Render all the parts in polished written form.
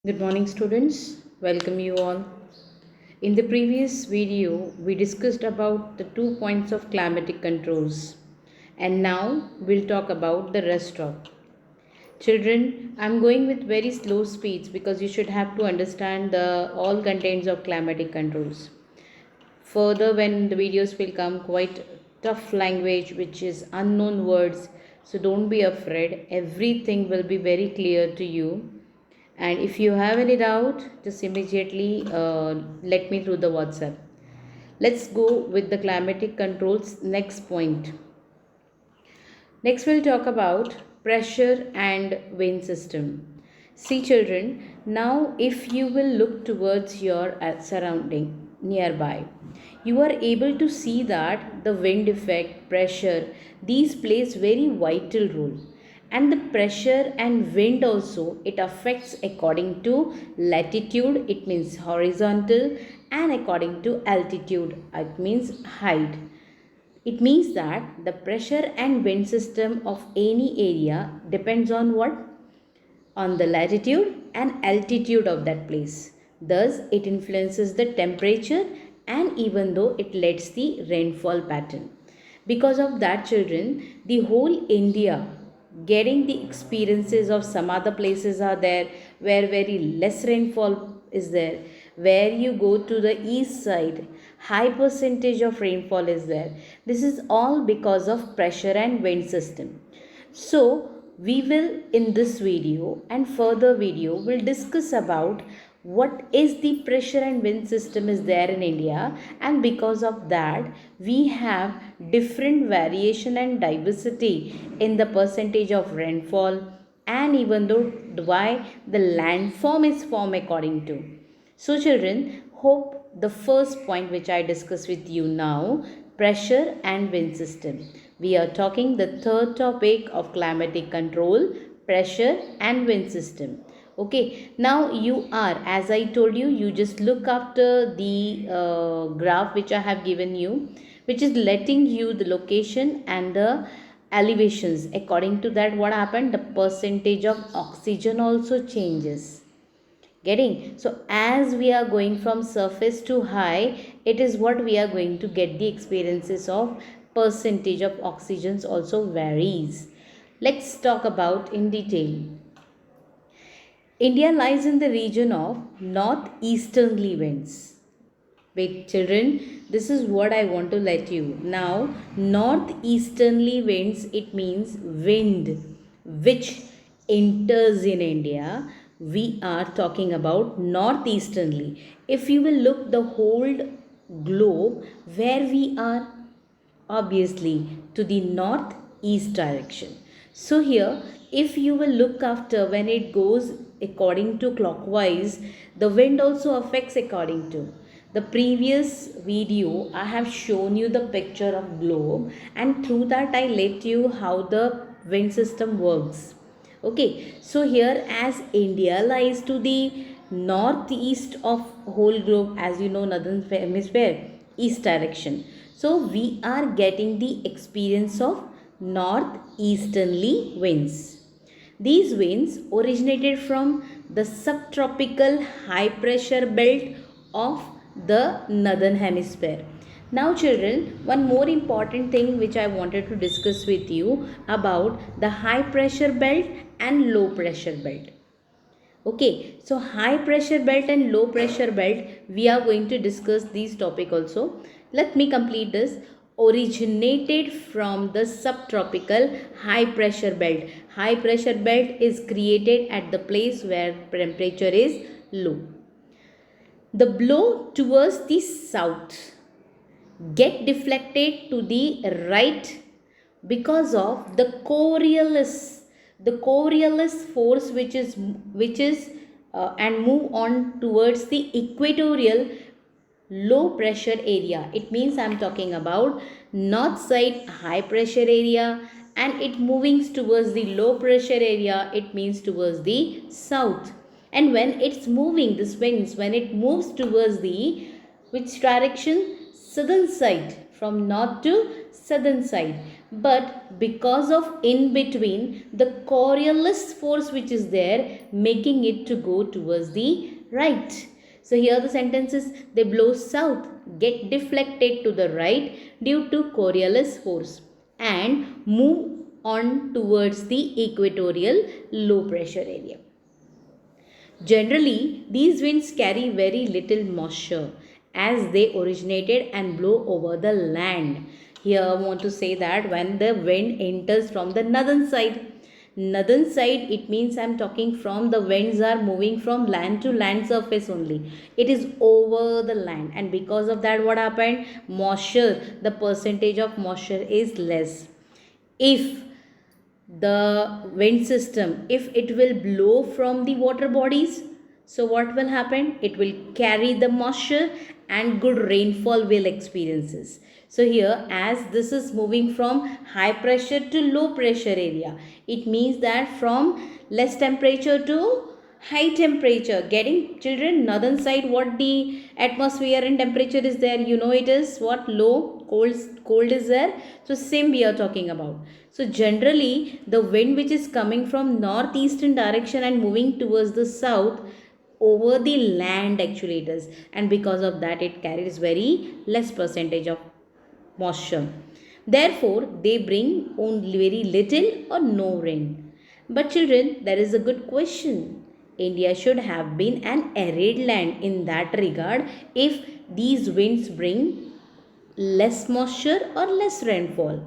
Good morning, students. Welcome you all. In the previous video, we discussed about the 2 points of climatic controls, and now we'll talk about the rest of. Children, I'm going with very slow speeds because you should have to understand the all contents of climatic controls. Further, when the videos will come quite tough language, which is unknown words, so don't be afraid. Everything will be very clear to you, and if you have any doubt, just immediately let me through the WhatsApp. Let's go with the climatic controls next point. Next, we'll talk about pressure and wind system. See, children, now if you will look towards your surrounding nearby, you are able to see that the wind effect, pressure, these plays very vital role. And the pressure and wind also, it affects according to latitude, it means horizontal, and according to altitude, it means height. It means that the pressure and wind system of any area depends on what? On the latitude and altitude of that place. Thus, it influences the temperature and even though it lets the rainfall pattern. Because of that, children, the whole India getting the experiences of some other places are there where very less rainfall is there. Where you go to the east side, high percentage of rainfall is there. This is all because of pressure and wind system. So we will in this video and further video will discuss about what is the pressure and wind system is there in India, and because of that we have different variation and diversity in the percentage of rainfall, and even though why the landform is formed according to. So children, hope the first point which I discuss with you now, pressure and wind system. We are talking the third topic of climatic control, pressure and wind system. Okay, now you are, as I told you, you just look after the graph which I have given you, which is letting you the location and the elevations. According to that, what happened? The percentage of oxygen also changes. Getting? So as we are going from surface to high, it is what we are going to get the experiences of percentage of oxygens also varies. Let's talk about in detail. India lies in the region of northeasterly winds. Wait, children, this is what I want to let you now. Northeasterly winds, it means wind which enters in India. We are talking about northeasterly. If you will look the whole globe, where we are, obviously to the northeast direction. So here, if you will look after when it goes according to clockwise, the wind also affects according to. The previous video I have shown you the picture of globe, and through that I let you how the wind system works. Okay, so here as India lies to the northeast of whole globe, as you know, northern hemisphere, east direction. So we are getting the experience of northeasterly winds. These winds originated from the subtropical high pressure belt of the northern hemisphere. Now children, one more important thing which I wanted to discuss with you about the high pressure belt and low pressure belt. Okay, so high pressure belt and low pressure belt, we are going to discuss these topic also. Let me complete this. Originated from the subtropical high pressure belt. High pressure belt is created at the place where temperature is low. The blow towards the south get deflected to the right because of the Coriolis force which is and move on towards the equatorial low pressure area. It means I am talking about north side high pressure area, and it moving towards the low pressure area, it means towards the south. And when it's moving, this winds, when it moves towards the which direction? Southern side, from north to southern side. but because of in between the Coriolis force which is there, making it to go towards the right. So here the sentence is, they blow south, get deflected to the right due to Coriolis force and move on towards the equatorial low pressure area. Generally, these winds carry very little moisture as they originated and blow over the land. Here I want to say that when the wind enters from the northern side, it means I am talking from the winds are moving from land to land surface only. It is over the land, and because of that what happened? Moisture, the percentage of moisture is less. If the wind system, if it will blow from the water bodies, so what will happen? It will carry the moisture and good rainfall will experiences. So here, as this is moving from high pressure to low pressure area, it means that from less temperature to high temperature, getting children, northern side, what the atmosphere and temperature is there, you know, it is what? Low, cold is there. So same we are talking about. So generally the wind which is coming from northeastern direction and moving towards the south, over the land actually it is, and because of that it carries very less percentage of moisture. Therefore they bring only very little or no rain. But children, there is a good question. India should have been an arid land in that regard if these winds bring less moisture or less rainfall.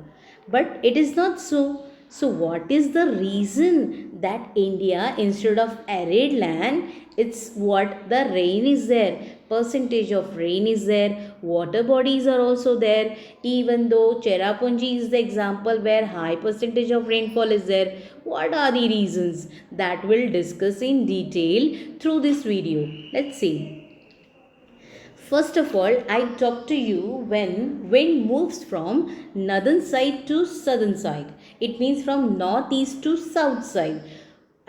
But it is not so. So, what is the reason that India, instead of arid land, it's what the rain is there, percentage of rain is there, water bodies are also there. Even though Cherrapunji is the example where high percentage of rainfall is there, what are the reasons? That we'll discuss in detail through this video. Let's see. First of all, I talk to you when wind moves from northern side to southern side. It means from northeast to south side.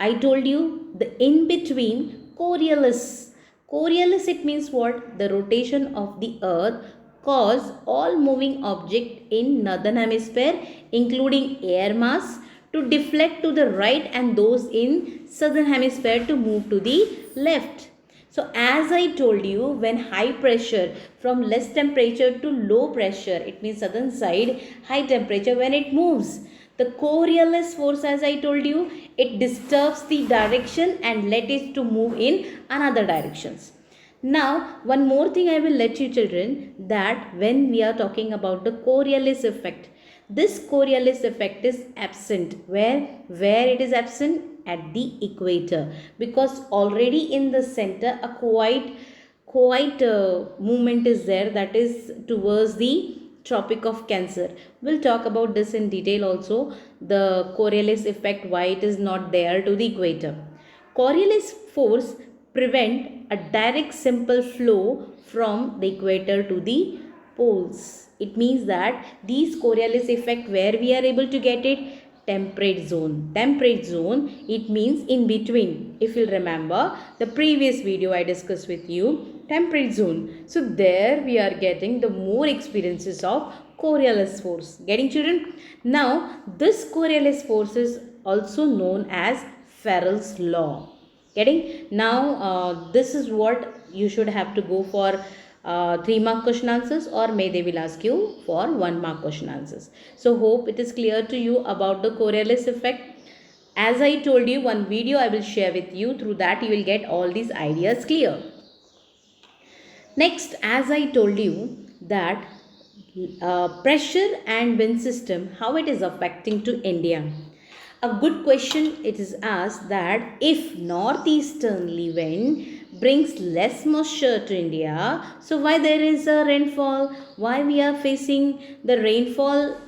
I told you the in between Coriolis. Coriolis, it means what? The rotation of the earth cause all moving object in northern hemisphere including air mass to deflect to the right and those in southern hemisphere to move to the left. So as I told you, when high pressure from less temperature to low pressure, it means southern side, high temperature, when it moves, the Coriolis force, as I told you, it disturbs the direction and let it to move in another directions. Now, one more thing I will let you children, that when we are talking about the Coriolis effect, this Coriolis effect is absent. Where it is absent? At the equator, because already in the center a quite movement is there, that is towards the Tropic of Cancer. We'll talk about this in detail also, the Coriolis effect, why it is not there to the equator. Coriolis force prevent a direct simple flow from the equator to the poles. It means that these Coriolis effect, where we are able to get it? Temperate zone. Temperate zone, it means in between. If you'll remember the previous video I discussed with you, temperate zone. So there we are getting the more experiences of Coriolis force. Getting children? Now this Coriolis force is also known as Farrell's law. Getting? Now this is what you should have to go for 3-mark question answers, or may they will ask you for 1-mark question answers. So hope it is clear to you about the Coriolis effect. As I told you, one video I will share with you, through that you will get all these ideas clear. Next, as I told you that pressure and wind system, how it is affecting to India. A good question it is asked, that if northeasterly wind brings less moisture to India, so why there is a rainfall? Why we are facing the rainfall,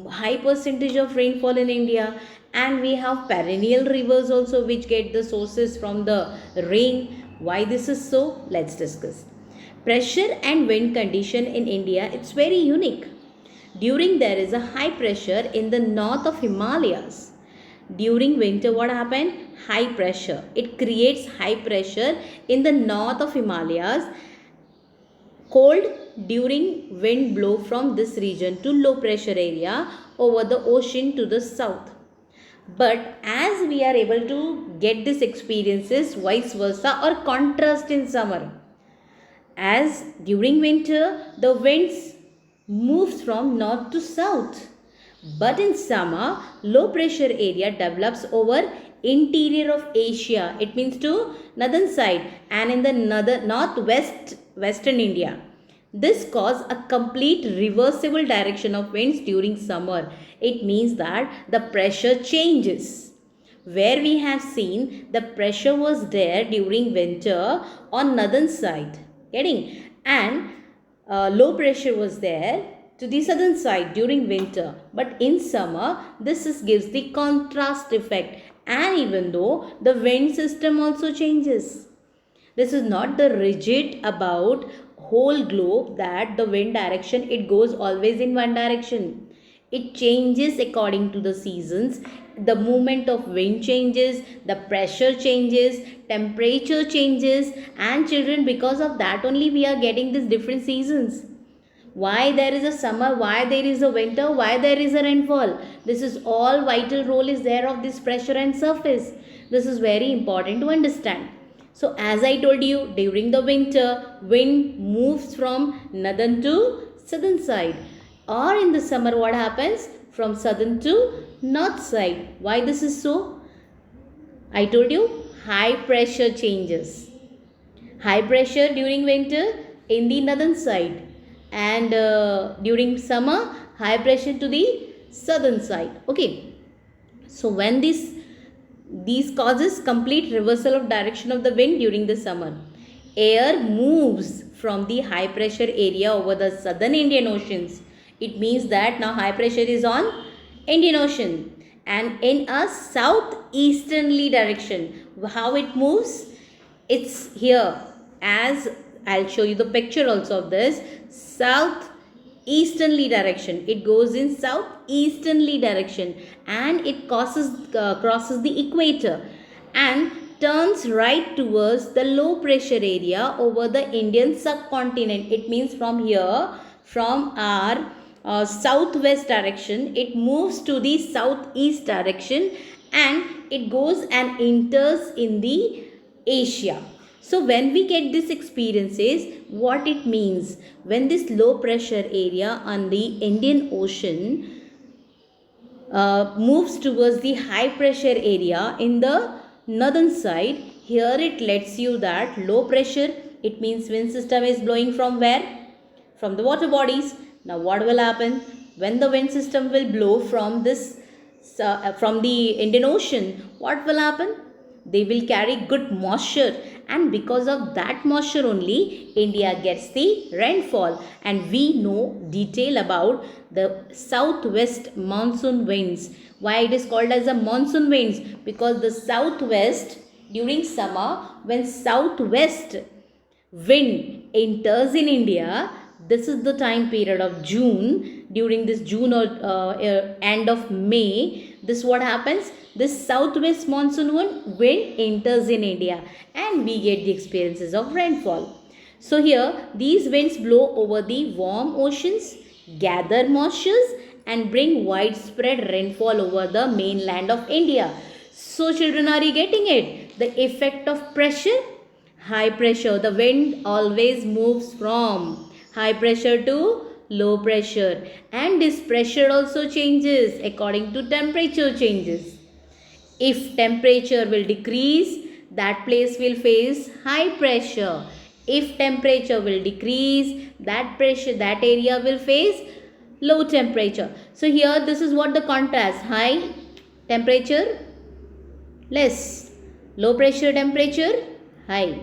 high percentage of rainfall in India, and we have perennial rivers also which get the sources from the rain. Why this is so? Let's discuss. Pressure and wind condition in India, it's very unique. During there is a high pressure in the north of Himalayas. During winter, what happened? High pressure. It creates high pressure in the north of Himalayas. Cold during wind blow from this region to low pressure area over the ocean to the south. But as we are able to get these experiences vice versa or contrast in summer, as during winter the winds moves from north to south, but in summer low pressure area develops over interior of Asia, it means to northern side, and in the northwest western India. This causes a complete reversible direction of winds during summer. It means that the pressure changes. Where we have seen the pressure was there during winter on northern side, getting, and low pressure was there to the southern side during winter, but in summer gives the contrast effect, and even though the wind system also changes, this is not the rigid about whole globe that the wind direction it goes always in one direction. It changes according to the seasons. The movement of wind changes, the pressure changes, temperature changes, and children, because of that only we are getting these different seasons. Why there is a summer, why there is a winter, why there is a rainfall. This is all vital role is there of this pressure and surface. This is very important to understand. So as I told you, during the winter, wind moves from northern to southern side. Or in the summer, what happens? From southern to north side. Why this is so? I told you, high pressure changes. High pressure during winter in the northern side, and during summer, high pressure to the southern side. Okay. So when these causes complete reversal of direction of the wind during the summer. Air moves from the high pressure area over the southern Indian Oceans. It means that now high pressure is on Indian Ocean and in a southeasterly direction. How it moves? It's here, as I'll show you the picture also of this. Southeasterly direction. It goes in southeasterly direction and it crosses the equator and turns right towards the low pressure area over the Indian subcontinent. It means from here, from our southwest direction, it moves to the southeast direction and it goes and enters in the Asia. So when we get these experiences, what it means, when this low pressure area on the Indian Ocean moves towards the high pressure area in the northern side, here it lets you that low pressure, it means wind system is blowing from where? From the water bodies. Now what will happen? When the wind system will blow from from the Indian Ocean, what will happen? They will carry good moisture, and because of that moisture only India gets the rainfall. And we know detail about the southwest monsoon winds. Why it is called as a monsoon winds? Because the southwest during summer, when southwest wind enters in India, this is the time period of June. During this June or end of May, this what happens? This southwest monsoon wind enters in India and we get the experiences of rainfall. So here these winds blow over the warm oceans, gather moistures and bring widespread rainfall over the mainland of India. So children, are you getting it? The effect of pressure, high pressure, the wind always moves from high pressure to low pressure, and this pressure also changes according to temperature changes. If temperature will decrease, that place will face high pressure. If temperature will decrease, that area will face low temperature. So here this is what the contrast: high temperature, less; low pressure, temperature, high.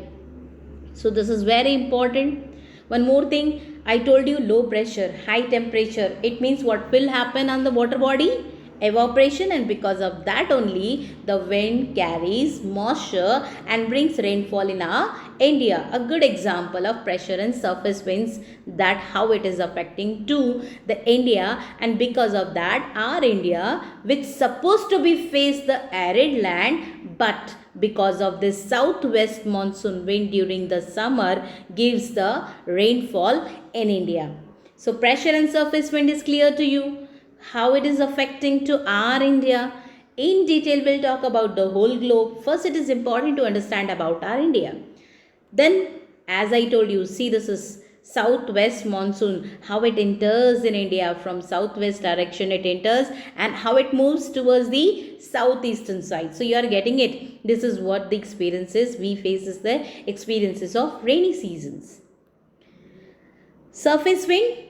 So this is very important. One more thing, I told you low pressure, high temperature. It means what will happen on the water body? Evaporation, and because of that only the wind carries moisture and brings rainfall in our India, a good example of pressure and surface winds, that how it is affecting to the India, and because of that our India, which supposed to be face the arid land, but because of this southwest monsoon wind during the summer gives the rainfall in India. So pressure and surface wind is clear to you. How it is affecting to our India. In detail, we'll talk about the whole globe. First, it is important to understand about our India. Then, as I told you, see, this is southwest monsoon, how it enters in India from southwest direction it enters, and how it moves towards the southeastern side. So you are getting it. This is what the experiences we face is the experiences of rainy seasons. Surface wind,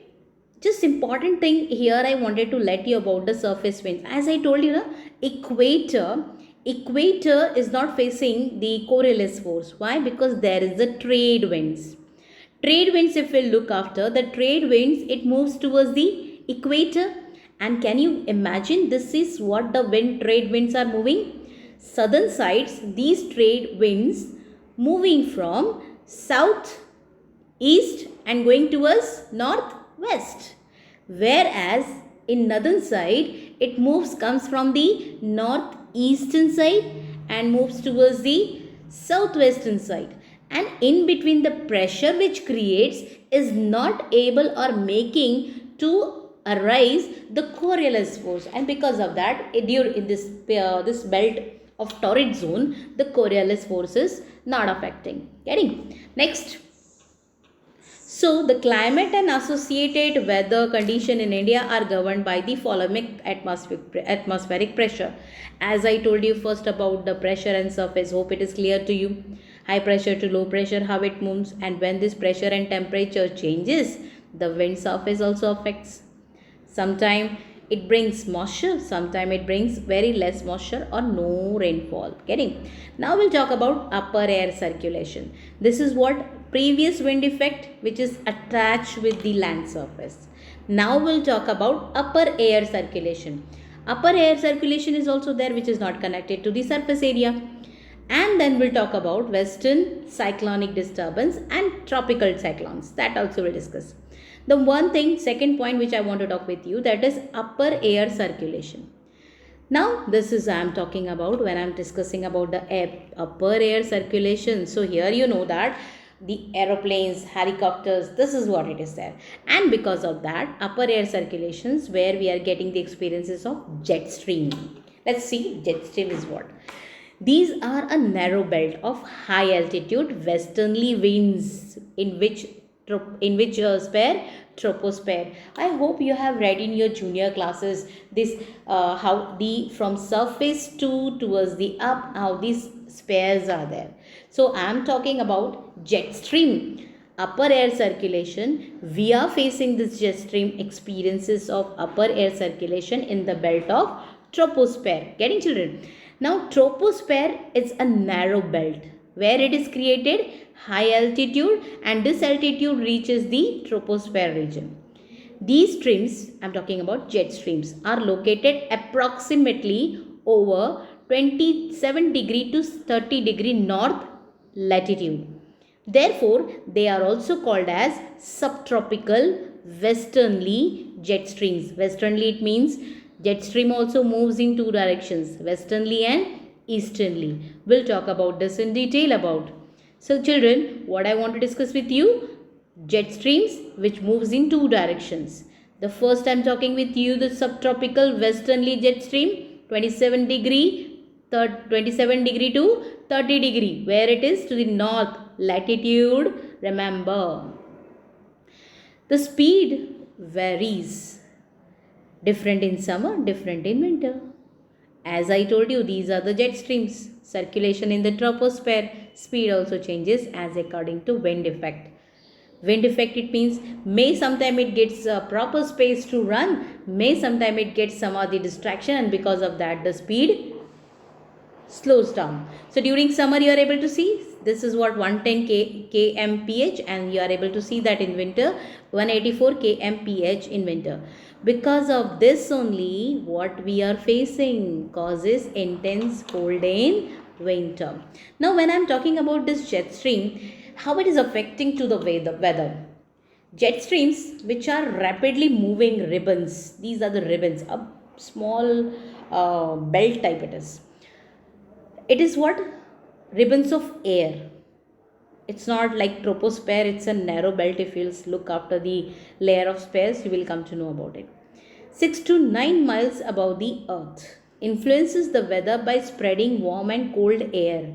just important thing here I wanted to let you about the surface winds. As I told you, equator is not facing the Coriolis force. Why? Because there is the trade winds. Trade winds, if we look after the trade winds, it moves towards the equator. And can you imagine, this is what the trade winds are moving? Southern sides, these trade winds moving from south east and going towards northwest, whereas in northern side it comes from the northeastern side and moves towards the southwestern side, and in between the pressure which creates is not able or making to arise the Coriolis force, and because of that in this belt of torrid zone the Coriolis force is not affecting. Getting? Next. So, the climate and associated weather condition in India are governed by the following atmospheric pressure. As I told you first about the pressure and surface, hope it is clear to you. High pressure to low pressure, how it moves, and when this pressure and temperature changes, the wind surface also affects. Sometimes it brings moisture, sometimes it brings very less moisture or no rainfall. Getting? Now we'll talk about upper air circulation. This is what previous wind effect which is attached with the land surface. Now we'll talk about upper air circulation. Upper air circulation is also there, which is not connected to the surface area. And then we'll talk about western cyclonic disturbance and tropical cyclones. That also we'll discuss. The one thing, second point which I want to talk with you, that is upper air circulation. Now this is I am talking about when I am discussing about the upper air circulation. So here you know that the aeroplanes, helicopters, this is what it is there. And because of that, upper air circulations where we are getting the experiences of jet stream. Let's see, jet stream is what? These are a narrow belt of high altitude westerly winds in which spare troposphere. I hope you have read in your junior classes this how the from surface to towards the up, how these spheres are there. So I am talking about jet stream, upper air circulation. We are facing this jet stream experiences of upper air circulation in the belt of troposphere. Getting, children? Now troposphere is a narrow belt where it is created high altitude, and this altitude reaches the troposphere region. These streams, I am talking about jet streams, are located approximately over 27 degree to 30 degree north latitude. Therefore, they are also called as subtropical westerly jet streams. Westernly, it means jet stream also moves in two directions, westernly and easternly. We'll talk about this in detail about. So children, what I want to discuss with you, jet streams which moves in two directions. The first I am talking with you the subtropical westerly jet stream, 27 degree to 30 degree, where it is to the north latitude. Remember, the speed varies, different in summer, different in winter. As I told you, these are the jet streams. Circulation in the troposphere, speed also changes as according to wind effect. Wind effect, it means may sometime it gets a proper space to run, may sometime it gets some of the distraction, and because of that the speed slows down. So during summer you are able to see this is what 110 kmph, and you are able to see that in winter 184 kmph in winter. Because of this only what we are facing causes intense cold in winter. Now when I'm talking about this jet stream, how it is affecting to the weather. Jet streams, which are rapidly moving ribbons, these are the ribbons, a small belt type it is. It is what? Ribbons of air. It's not like troposphere, it's a narrow belt. If you'll look after the layer of spares, you will come to know about it. 6 to 9 miles above the earth, influences the weather by spreading warm and cold air.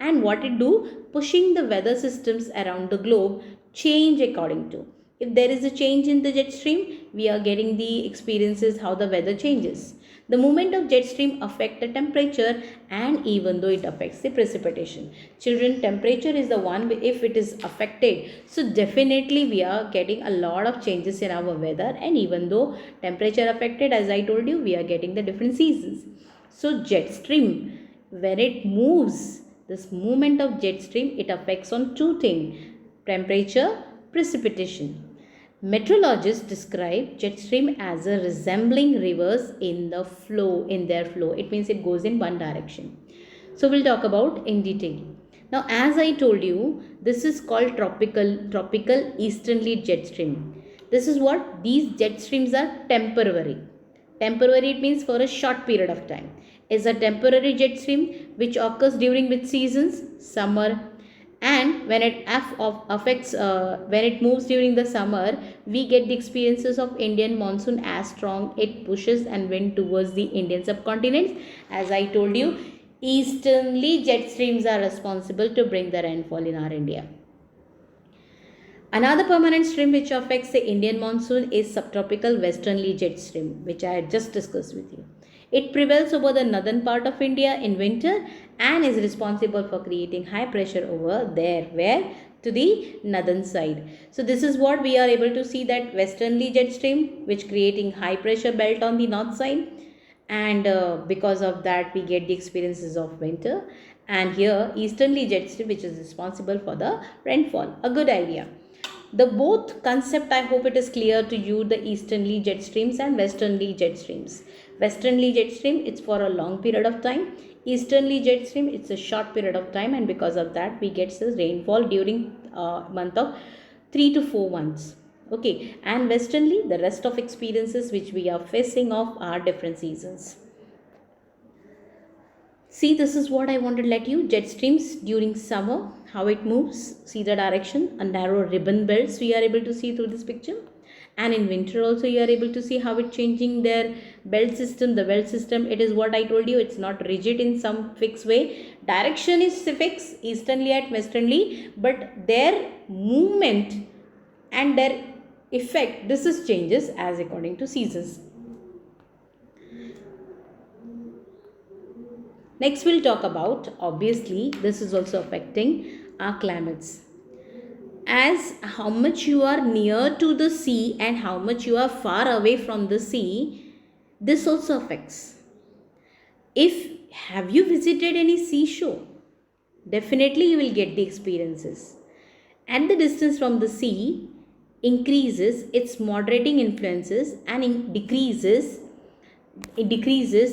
And what it do? Pushing the weather systems around the globe change according to. If there is a change in the jet stream, we are getting the experiences how the weather changes. The movement of jet stream affect the temperature, and even though it affects the precipitation. Children, temperature is the one if it is affected. So definitely we are getting a lot of changes in our weather, and even though temperature affected, as I told you, we are getting the different seasons. So jet stream, when it moves, this movement of jet stream, it affects on two things: temperature, precipitation. Meteorologists describe jet stream as a resembling rivers in their flow. It means it goes in one direction. So we'll talk about in detail. Now, as I told you, this is called tropical easterly jet stream. This is what these jet streams are temporary. Temporary, it means for a short period of time. Is a temporary jet stream which occurs during which seasons? Summer. And when it affects when it moves during the summer, we get the experiences of Indian monsoon as strong. It pushes and wind towards the Indian subcontinent. As I told you, easterly jet streams are responsible to bring the rainfall in our India. Another permanent stream which affects the Indian monsoon is subtropical westerly jet stream, which I had just discussed with you. It prevails over the northern part of India in winter and is responsible for creating high pressure over there, where? To the northern side. So this is what we are able to see, that westerly jet stream which creating high pressure belt on the north side, and because of that we get the experiences of winter. And here easterly jet stream which is responsible for the rainfall. A good idea. The both concept, I hope it is clear to you, the easterly jet streams and westerly jet streams. Westerly jet stream, it's for a long period of time. Easterly jet stream, it's a short period of time, and because of that we get the rainfall during month of 3 to 4 months. Okay, and westernly, the rest of experiences which we are facing of are different seasons. See, this is what I want to let you. Jet streams during summer, how it moves. See the direction, a narrow ribbon belts we are able to see through this picture. And in winter also you are able to see how it changing their belt system. The belt system, it is what I told you, it's not rigid in some fixed way. Direction is fixed, easternly and westernly, but their movement and their effect, this is changes as according to seasons. Next we'll talk about, obviously this is also affecting our climates. As how much you are near to the sea and how much you are far away from the sea, this also affects. If have you visited any seashore, definitely you will get the experiences. And the distance from the sea increases its moderating influences and it decreases,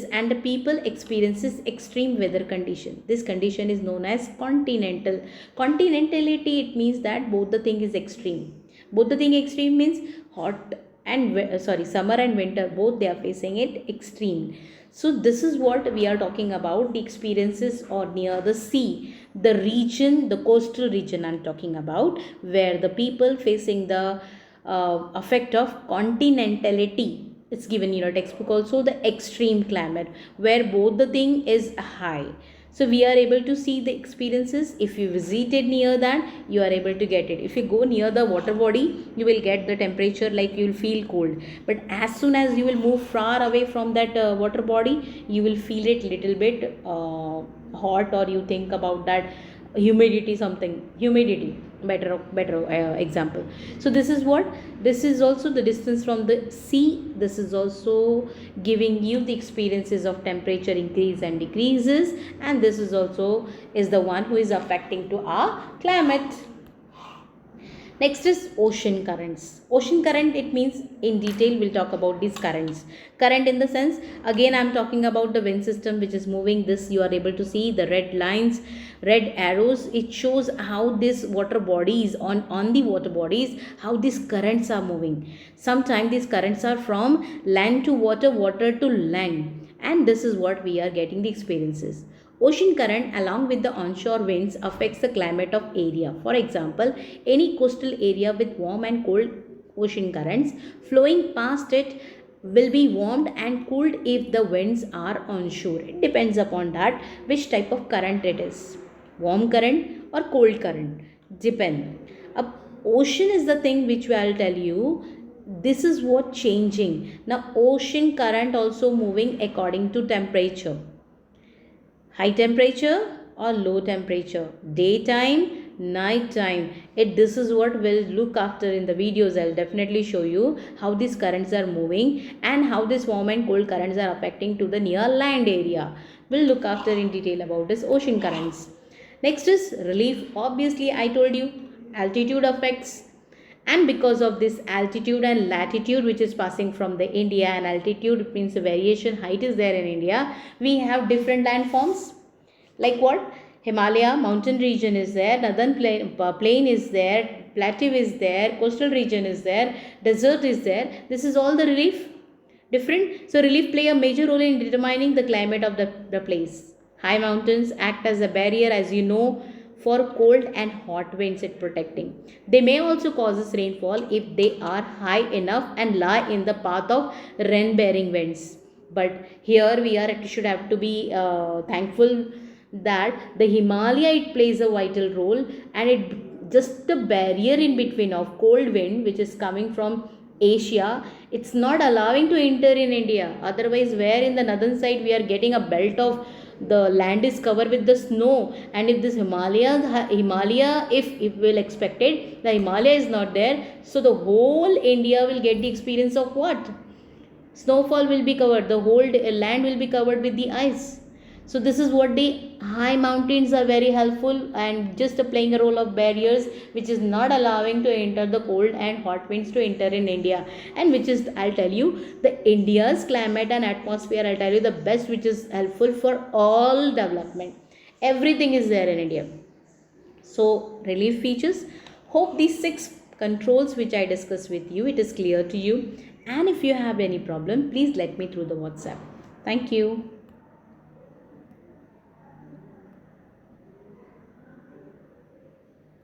and the people experiences extreme weather condition. This condition is known as continentality. It means that both the thing is extreme. Both the thing extreme means hot and summer and winter, both they are facing it extreme. So this is what we are talking about, the experiences or near the sea, the region, the coastal region I'm talking about, where the people facing the effect of continentality. It's given in your textbook also, the extreme climate, where both the thing is high. So we are able to see the experiences. If you visited near that, you are able to get it. If you go near the water body, you will get the temperature, like you will feel cold. But as soon as you will move far away from that water body, you will feel it little bit hot, or you think about that humidity, better example. So this is what, this is also the distance from the sea. This is also giving you the experiences of temperature increase and decreases, and this is also is the one who is affecting to our climate. Next is ocean currents. Ocean current, it means in detail we'll talk about these currents. Current in the sense, again I'm talking about the wind system which is moving. This you are able to see the red lines, red arrows. It shows how these water bodies on the water bodies, how these currents are moving. Sometimes these currents are from land to water, water to land, and this is what we are getting the experiences. Ocean current along with the onshore winds affects the climate of area. For example, any coastal area with warm and cold ocean currents flowing past it will be warmed and cooled if the winds are onshore. It depends upon that which type of current it is. Warm current or cold current. Depend. A ocean is the thing which I'll tell you. This is what changing. Now ocean current also moving according to temperature. High temperature or low temperature, daytime, night time. This is what we'll look after in the videos. I'll definitely show you how these currents are moving and how this warm and cold currents are affecting to the near land area. We'll look after in detail about this ocean currents. Next is relief. Obviously I told you altitude affects, and because of this altitude and latitude which is passing from the India, and altitude means the variation height is there in India, we have different landforms like what? Himalaya mountain region is there, northern plain is there, plateau is there, coastal region is there, desert is there. This is all the relief different. So relief play a major role in determining the climate of the place. High mountains act as a barrier, as you know, for cold and hot winds it protecting. They may also cause rainfall if they are high enough and lie in the path of rain bearing winds. But here we should have to be thankful that the Himalaya, it plays a vital role, and it just the barrier in between of cold wind which is coming from Asia, it's not allowing to enter in India. Otherwise, where in the northern side we are getting a belt of the land is covered with the snow, and if this Himalaya, if we'll expect it, the Himalaya is not there, so the whole India will get the experience of what? Snowfall will be covered, the whole land will be covered with the ice. So this is what the high mountains are very helpful, and just playing a role of barriers which is not allowing to enter the cold and hot winds to enter in India, and which is, I'll tell you, the India's climate and atmosphere, I'll tell you the best which is helpful for all development. Everything is there in India. So relief features. Hope these 6 controls which I discussed with you, it is clear to you, and if you have any problem, please let me through the WhatsApp. Thank you.